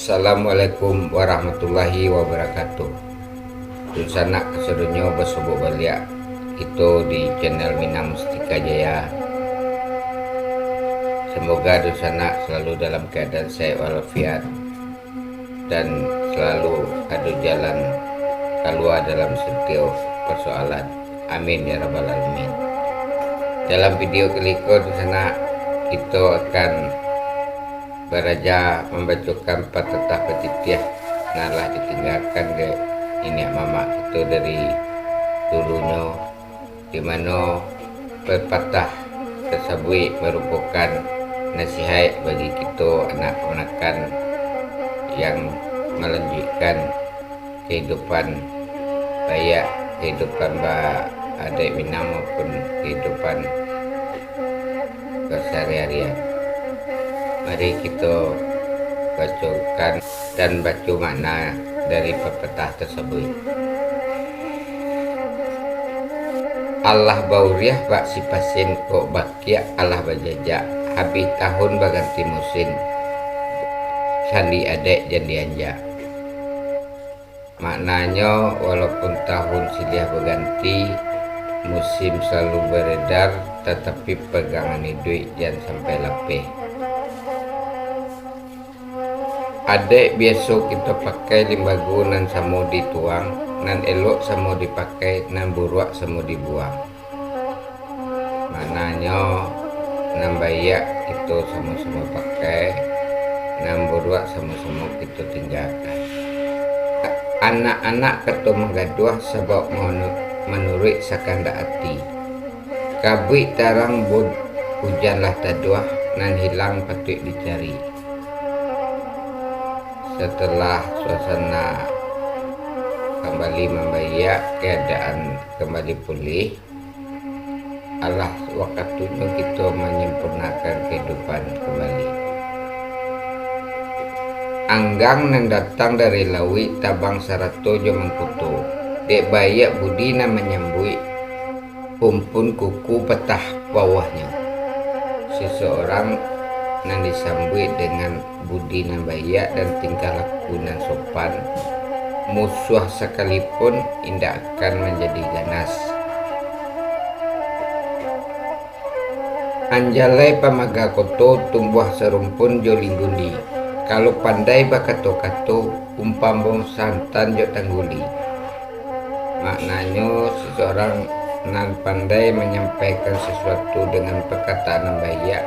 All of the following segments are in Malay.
Assalamualaikum warahmatullahi wabarakatuh. Dusana kesedunya bersobok balik itu di channel Minang Mustika Jaya. Semoga dusana selalu dalam keadaan sehat walafiat dan selalu ada jalan keluar dalam setiap persoalan. Amin ya rabbal alamin. Dalam video kali ini dusana kita akan beraja membacakan patah petitiah nalah ditinggalkan ke ini mama itu dari dulunya, di mana pepatah tersebut merupakan nasihat bagi kita anak-anakan yang melanjutkan kehidupan baik kehidupan adik Minang maupun kehidupan keseharian. Mari kita bacakan dan baca makna dari pepatah tersebut. Allah bauriah bak si pasin kok bakia Allah bajajak habis tahun baganti musim sandi adek jadi anja. Maknanya walaupun tahun silih berganti, musim selalu beredar, tetapi pegangan duit jangan sampai lapih. Adek biasa kita pakai limbagu nan samo dituang, nan elok samo dipakai, nan buruak samo dibuang. Maknanya nan bayak kita sama-sama pakai, nan buruak sama-sama kita tinggalkan. Anak-anak kata menggaduh sebab menurut sakanda hati. Kabui tarang bud hujanlah taduah, nan hilang patut dicari. Setelah suasana kembali membaik, keadaan kembali pulih, Allah waktunya kita menyempurnakan kehidupan kembali. Anggang yang datang dari lawi tabang sarato jo mengkutu, dek bayak budi na menyambui, pumpun kuku petah bawahnya. Seseorang yang disambui dengan budi nan bayak dan tingkah laku nan sopan, musuh sekalipun indah akan menjadi ganas. Anjalai pamaga koto tumbuh serumpun jo lingguli, kalau pandai bakato-kato umpam santan jo tangguli. Maknanya seseorang nan pandai menyampaikan sesuatu dengan perkataan yang baik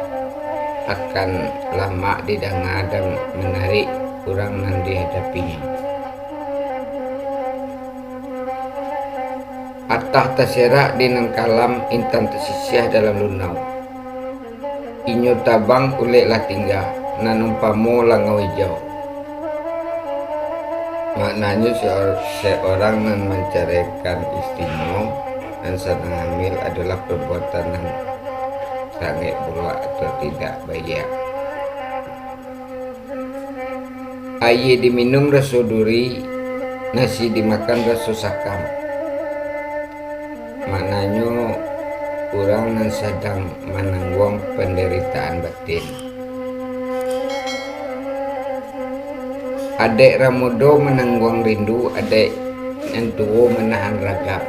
akan lama didengar dan menarik orang yang dihadapinya. Atah terserak di nan kalam intan tersisih dalam lunau. Inyo tabang kuliklah tinggal nan umpamo langau hijau. Maknanya seorang yang menceraikan istrinya dan sedang hamil adalah perbuatan yang sangat buruk atau tidak baik. Air diminum rasa duri, nasi dimakan rasa sakam. Maknanya orang yang sedang menanggung penderitaan batin. Adek ramudo menanggung rindu, adek yang tua menahan ragam.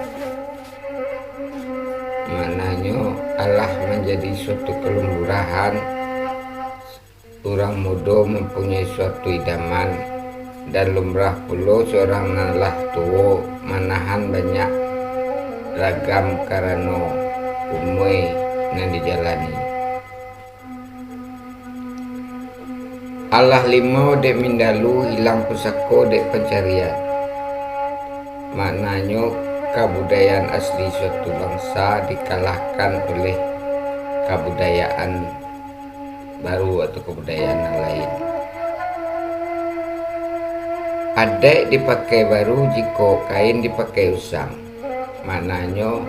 Maknanya Allah menjadi suatu kelumurahan, orang muda mempunyai suatu idaman, dan lumrah pula seorang nalah tua menahan banyak ragam karena umur yang dijalani. Allah limau dek mindalu hilang pusako dek pencarian. Maknanya kebudayaan asli suatu bangsa dikalahkan oleh kebudayaan baru atau kebudayaan yang lain. Adek dipakai baru jika kain dipakai usang. Maknanya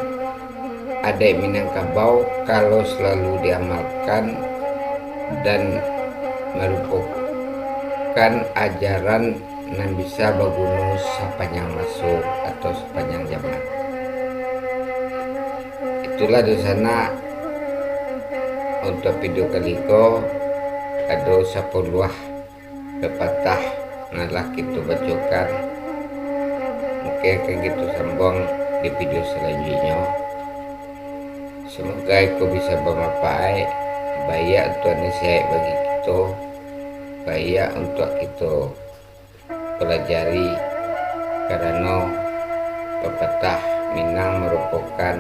adek Minangkabau kalau selalu diamalkan dan merupakan ajaran yang bisa berguna sepanjang masuk atau sepanjang zaman. Itulah di sana untuk video kali ini ada 10 pepatah ngalah kita bacokan. Mungkin kayak gitu sambung di video selanjutnya. Semoga itu bisa bermanfaat, baik untuk nasihat bagi kita, baik untuk kita pelajari, karena pepatah Minang merupakan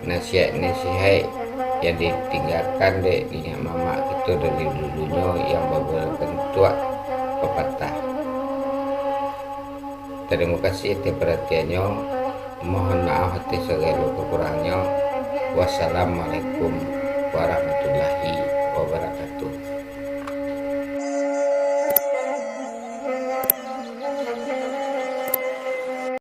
nasihat-nasihat yang ditinggalkan dari nenek mama kita dari dulunya yang berbentuk pepatah. Terima kasih atas perhatiannya. Mohon maaf atas segala kekurangannya. Wassalamualaikum warahmatullahi wabarakatuh.